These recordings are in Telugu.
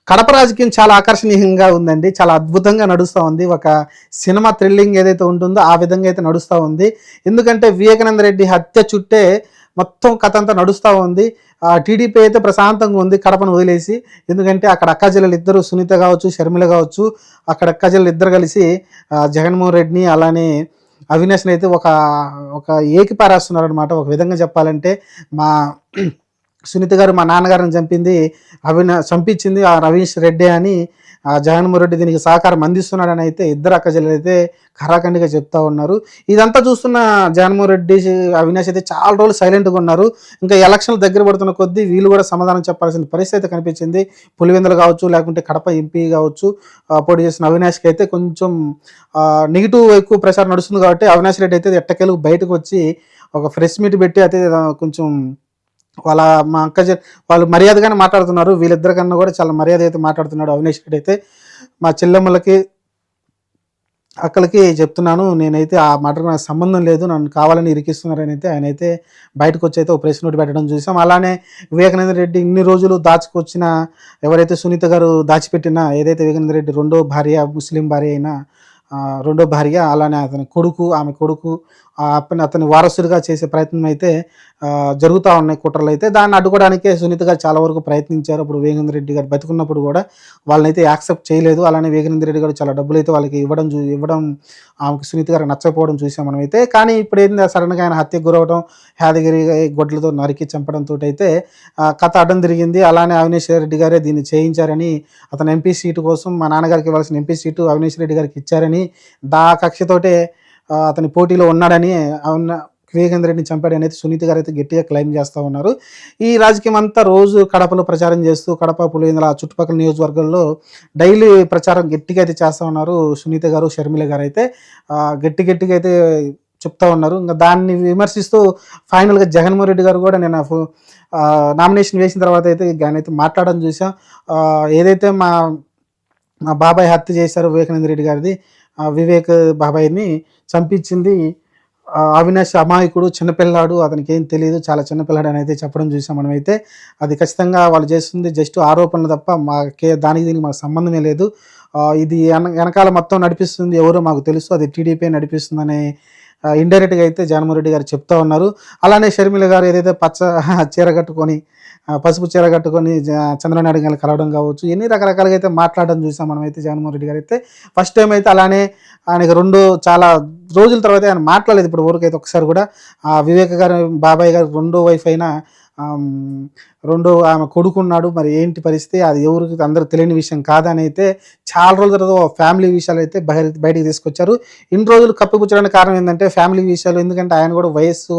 కడప రాజకీయం చాలా ఆకర్షణీయంగా ఉందండి. చాలా అద్భుతంగా నడుస్తా ఉంది. ఒక సినిమా థ్రిల్లింగ్ ఏదైతే ఉంటుందో ఆ విధంగా అయితే నడుస్తా ఉంది. ఎందుకంటే వివేకానంద రెడ్డి హత్య చుట్టే మొత్తం కథ అంతా నడుస్తా ఉంది. టీడీపీ అయితే ప్రశాంతంగా ఉంది కడపను వదిలేసి. ఎందుకంటే అక్కడ అక్కాచెల్లెలు ఇద్దరు సునీత కావచ్చు, షర్మిల కావచ్చు, అక్కడ అక్కాచెల్లెలు ఇద్దరు కలిసి జగన్మోహన్ రెడ్డిని అలానే అవినాష్ని అయితే ఒక ఒక ఏకిపారేస్తున్నారు అనమాట. ఒక విధంగా చెప్పాలంటే మా సునీత గారు మా నాన్నగారిని చంపించింది ఆ రవీష్ రెడ్డి అని జగన్మోహన్ రెడ్డి దీనికి సహకారం అందిస్తున్నాడని అయితే ఇద్దరు అక్కచెల్లెలు అయితే ఖరాఖండిగా చెప్తా ఉన్నారు. ఇదంతా చూస్తున్న జగన్మోహన్ రెడ్డి అవినాష్ అయితే చాలా రోజులు సైలెంట్గా ఉన్నారు. ఇంకా ఎలక్షన్లు దగ్గర పడుతున్న కొద్దీ వీళ్ళు కూడా సమాధానం చెప్పాల్సిన పరిస్థితి అయితే కనిపించింది. పులివెందులు కావచ్చు, లేకుంటే కడప ఎంపీ కావచ్చు, పోటీ చేసిన అవినాష్కి అయితే కొంచెం నెగిటివ్ ఎక్కువ ప్రచారం నడుస్తుంది. కాబట్టి అవినాష్ రెడ్డి అయితే ఎట్టకేలకు బయటకు వచ్చి ఒక ప్రెస్ మీట్ పెట్టి అయితే కొంచెం వాళ్ళ మా వాళ్ళు మర్యాదగానే మాట్లాడుతున్నారు. వీళ్ళిద్దరి కన్నా కూడా చాలా మర్యాద అయితే మాట్లాడుతున్నాడు అవినాష్ రెడ్డి అయితే. మా చెల్లెమ్మలకి అక్కలకి చెప్తున్నాను, నేనైతే ఆ మాటకు నాకు సంబంధం లేదు, నన్ను కావాలని ఇరికిస్తున్నారని అయితే ఆయన అయితే బయటకు వచ్చి అయితే ఒక ప్రెస్ నోట్ పెట్టడం చూసాం. అలానే వివేకానంద రెడ్డి ఇన్ని రోజులు దాచుకొచ్చిన ఎవరైతే సునీత గారు దాచిపెట్టిన ఏదైతే వివేకానంద రెడ్డి రెండో భార్య, ముస్లిం భార్య అయినా రెండో భార్య, అలానే ఆమె కొడుకు అతని వారసుడిగా చేసే ప్రయత్నం అయితే జరుగుతూ ఉన్నాయి కుట్రలు అయితే. దాన్ని అడ్డుకోవడానికే సునీత గారు చాలా వరకు ప్రయత్నించారు. అప్పుడు వివేకానంద రెడ్డి గారు బతుకున్నప్పుడు కూడా వాళ్ళనైతే యాక్సెప్ట్ చేయలేదు. అలానే వివేకానంద రెడ్డి గారు చాలా డబ్బులు అయితే వాళ్ళకి ఇవ్వడం ఆమెకు సునీత గారికి నచ్చకపోవడం చూసాం మనమైతే. కానీ ఇప్పుడు ఏంది సడన్గా ఆయన హత్యకు గురవడం, యాదగిరి గొడ్లతో నరికి చంపడంతో అయితే కథ అడ్డం తిరిగింది. అలానే అవినాష్ రెడ్డి గారే దీన్ని చేయించారని, అతను ఎంపీ సీటు కోసం మా నాన్నగారికి ఇవ్వాల్సిన ఎంపీ సీటు అవినాష్ రెడ్డి గారికి ఇచ్చారని, కక్షతోటే అతని పోటీలో ఉన్నాడని, వివేకానంద రెడ్డిని చంపాడని అయితే సునీత గారు అయితే గట్టిగా క్లెయిమ్ చేస్తూ ఉన్నారు. ఈ రాజకీయం అంతా రోజు కడపలో ప్రచారం చేస్తూ కడప, పులివెందుల చుట్టుపక్కల నియోజకవర్గాల్లో డైలీ ప్రచారం గట్టిగా అయితే చేస్తూ ఉన్నారు సునీత గారు, షర్మిల గారు అయితే గట్టిగా అయితే చెప్తా ఉన్నారు. ఇంకా దాన్ని విమర్శిస్తూ ఫైనల్గా జగన్మోహన్ రెడ్డి గారు కూడా నేను నామినేషన్ వేసిన తర్వాత అయితే ఆయన అయితే మాట్లాడడం చూసాం. ఏదైతే మా బాబాయ్ హత్య చేశారో వివేకానంద రెడ్డి గారిది, వివేక్ బాబాయ్ని చంపించింది అవినాష్ అమాయకుడు, చిన్నపిల్లాడు, అతనికి ఏం తెలియదు, చాలా చిన్నపిల్లాడు అని అయితే చెప్పడం చూసాం మనమైతే. అది ఖచ్చితంగా వాళ్ళు చేస్తుంది జస్ట్ ఆరోపణలు తప్ప దీనికి మాకు సంబంధమే లేదు. ఇది వెనకాల మొత్తం నడిపిస్తుంది ఎవరో మాకు తెలుసు, అది టీడీపీ నడిపిస్తుందనే ఇండైరెక్ట్గా అయితే జగన్మోహన్ రెడ్డి గారు చెప్తా ఉన్నారు. అలానే షర్మిల గారు ఏదైతే చీర కట్టుకొని పసుపు చీర కట్టుకొని చంద్రబాబు నాయుడు గారిని కలవడం కావచ్చు, ఎన్ని రకరకాలుగా అయితే మాట్లాడడం చూసాం మనమైతే. జగన్మోహన్ రెడ్డి గారు అయితే ఫస్ట్ టైం అయితే అలానే ఆయనకి చాలా రోజుల తర్వాత ఆయన మాట్లాడలేదు ఇప్పుడు వరకు అయితే ఒకసారి కూడా. వివేక్ గారు బాబాయ్ గారు రెండో వైఫ్ అయినా ఆమె కొడుకున్నాడు, మరి ఏంటి పరిస్థితి, అది ఎవరికి అందరూ తెలియని విషయం కాదని అయితే చాలా రోజుల తర్వాత ఫ్యామిలీ విషయాలు అయితే బయటికి తీసుకొచ్చారు. ఇన్ని రోజులు కప్పిపుచ్చడానికి కారణం ఏంటంటే ఫ్యామిలీ విషయాలు. ఎందుకంటే ఆయన కూడా వయస్సు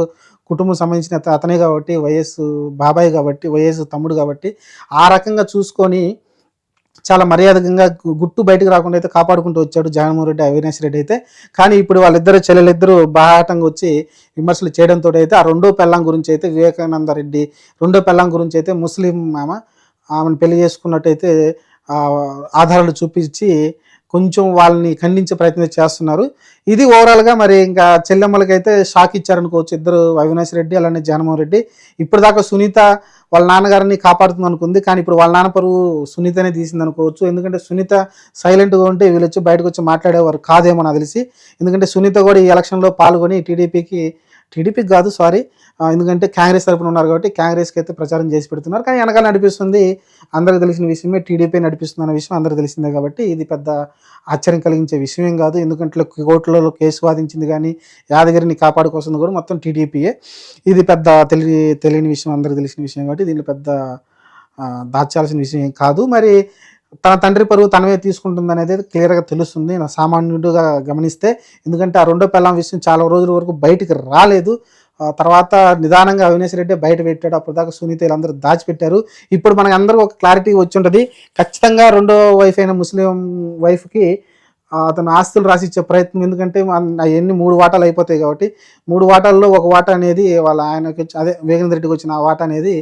కుటుంబం సంబంధించిన అతనే కాబట్టి, వయస్సు బాబాయ్ కాబట్టి, వయస్సు తమ్ముడు కాబట్టి ఆ రకంగా చూసుకొని చాలా మర్యాదకంగా గుట్టు బయటకు రాకుండా అయితే కాపాడుకుంటూ వచ్చాడు జగన్మోహన్ రెడ్డి, అవినాష్ రెడ్డి అయితే. కానీ ఇప్పుడు వాళ్ళిద్దరు చెల్లెలిద్దరూ బాహాటంగా వచ్చి విమర్శలు చేయడంతో అయితే ఆ రెండో పెళ్ళాం గురించి అయితే వివేకానంద రెడ్డి రెండో పెళ్ళాం గురించి అయితే ముస్లిం ఆమెను పెళ్లి చేసుకున్నట్టయితే ఆధారాలు చూపించి కొంచెం వాళ్ళని ఖండించే ప్రయత్నం చేస్తున్నారు. ఇది ఓవరాల్గా మరి ఇంకా చెల్లెమ్మలకైతే షాక్ ఇచ్చారనుకోవచ్చు ఇద్దరు, అవినాష్ రెడ్డి అలానే జగన్మోహన్ రెడ్డి. ఇప్పటిదాకా సునీత వాళ్ళ నాన్నగారిని కాపాడుతుంది అనుకుంది, కానీ ఇప్పుడు వాళ్ళ నాన్న పరువు సునీతనే తీసింది అనుకోవచ్చు. ఎందుకంటే సునీత సైలెంట్గా ఉంటే వీళ్ళు వచ్చి బయటకు వచ్చి మాట్లాడేవారు కాదేమో నాకు తెలిసి. ఎందుకంటే సునీత కూడా ఈ ఎలక్షన్లో పాల్గొని టీడీపీకి కాదు సారీ, ఎందుకంటే కాంగ్రెస్ తరపున ఉన్నారు కాబట్టి కాంగ్రెస్కి అయితే ప్రచారం చేసి పెడుతున్నారు. కానీ వెనకాల నడిపిస్తుంది అందరికి తెలిసిన విషయమే, టీడీపీ నడిపిస్తుంది అన్న విషయం అందరికి తెలిసిందే. కాబట్టి ఇది పెద్ద ఆశ్చర్యం కలిగించే విషయం కాదు. ఎందుకంటే కోర్టులలో కేసు వాదించింది కానీ యాదగిరిని కాపాడుకోవాల్సింది కూడా మొత్తం టీడీపీయే. ఇది పెద్ద తెలియని విషయం, అందరికి తెలిసిన విషయం కాబట్టి దీనిలో పెద్ద దాచాల్సిన విషయం ఏం కాదు. మరి తన తండ్రి పరువు తనవే తీసుకుంటుంది అనేది క్లియర్గా తెలుస్తుంది నా సామాన్యుడిగా గమనిస్తే. ఎందుకంటే ఆ రెండో పెళ్ళాం విషయం చాలా రోజుల వరకు బయటికి రాలేదు. తర్వాత నిదానంగా అవినాష్ రెడ్డి బయట పెట్టాడు. అప్పటిదాకా సునీత వీళ్ళందరూ దాచిపెట్టారు. ఇప్పుడు మనకు అందరూ ఒక క్లారిటీ వచ్చి ఉంటుంది, ఖచ్చితంగా రెండో వైఫ్ అయిన ముస్లిం వైఫ్కి అతను ఆస్తులు రాసిచ్చే ప్రయత్నం. ఎందుకంటే అవన్నీ 3 వాటాలు అయిపోతాయి కాబట్టి 3 వాటాల్లో ఒక వాటా అనేది ఆయనకి వివేకానంద రెడ్డికి వచ్చిన ఆ వాటా అనేది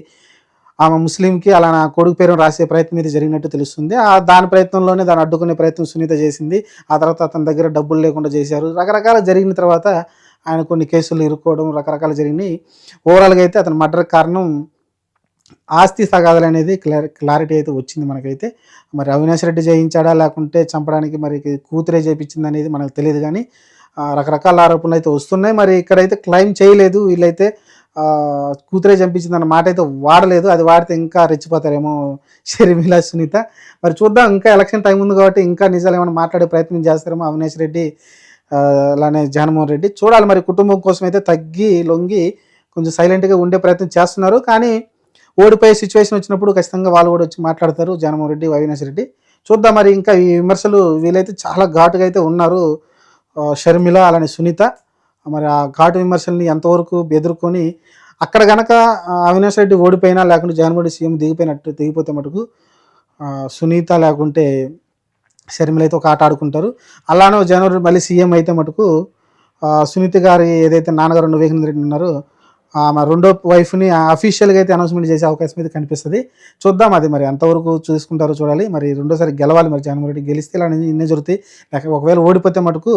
ఆమె ముస్లింకి అలా నా కొడుకు పేరు రాసే ప్రయత్నం అయితే జరిగినట్టు తెలుస్తుంది. దాని ప్రయత్నంలోనే దాన్ని అడ్డుకునే ప్రయత్నం సునీత చేసింది. ఆ తర్వాత అతని దగ్గర డబ్బులు లేకుండా చేశారు. రకరకాల జరిగిన తర్వాత ఆయన కొన్ని కేసులు ఇరుక్కోవడం రకరకాలు జరిగినాయి. ఓవరాల్గా అయితే అతని మర్డర్ కారణం ఆస్తి తగాదాలు అనేది క్లారిటీ అయితే వచ్చింది మనకైతే. మరి అవినాష్ రెడ్డి చేయించాడా లేకుంటే చంపడానికి మరి కూతురే చేయించింది అనేది మనకు తెలియదు కానీ రకరకాల ఆరోపణలు అయితే వస్తున్నాయి. మరి ఇక్కడైతే క్లెయిమ్ చేయలేదు వీళ్ళైతే, కూతురే చంపించింది అన్న మాట అయితే వాడలేదు. అది వాడితే ఇంకా రెచ్చిపోతారేమో షర్మిల, సునీత. మరి చూద్దాం, ఇంకా ఎలక్షన్ టైం ఉంది కాబట్టి ఇంకా నిజాలు ఏమైనా మాట్లాడే ప్రయత్నం చేస్తారేమో అవినాష్ రెడ్డి అలానే జగన్మోహన్ రెడ్డి. చూడాలి, మరి కుటుంబం కోసం అయితే తగ్గి లొంగి కొంచెం సైలెంట్గా ఉండే ప్రయత్నం చేస్తున్నారు. కానీ ఓడిపోయే సిచ్యువేషన్ వచ్చినప్పుడు ఖచ్చితంగా వాళ్ళు కూడా వచ్చి మాట్లాడతారు, జగన్మోహన్ రెడ్డి, అవినాష్ రెడ్డి. చూద్దాం, మరి ఇంకా ఈ విమర్శలు వీళ్ళైతే చాలా ఘాటుగా అయితే ఉన్నారు, షర్మిల అలానే సునీత. మరి ఆ ఘాటు విమర్శల్ని ఎంతవరకు ఎదుర్కొని అక్కడ కనుక అవినాష్ రెడ్డి ఓడిపోయినా లేకుంటే జగన్మోహన్ రెడ్డి సీఎం దిగిపోతే మటుకు సునీత లేకుంటే షర్మిల అయితే ఒక ఆట ఆడుకుంటారు. అలానే జగన్మోహన్ రెడ్డి మళ్ళీ సీఎం అయితే మటుకు సునీత గారి ఏదైతే నాన్నగారు వివేకానంద రెడ్డి ఉన్నారో మా రెండో వైఫ్ని అఫీషియల్గా అయితే అనౌన్స్మెంట్ చేసే అవకాశం అయితే కనిపిస్తుంది. చూద్దాం, అది మరి ఎంతవరకు చూసుకుంటారో చూడాలి. మరి రెండోసారి గెలవాలి, మరి జగన్మోహన్ రెడ్డి గెలిస్తే ఇలా ఇన్నే జరుగుతాయి. లేక ఒకవేళ ఓడిపోతే మటుకు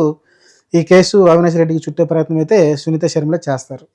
ఈ కేసు అవినాష్ రెడ్డికి చుట్టే ప్రయత్నం అయితే సునీత, షర్మిల చేస్తారు.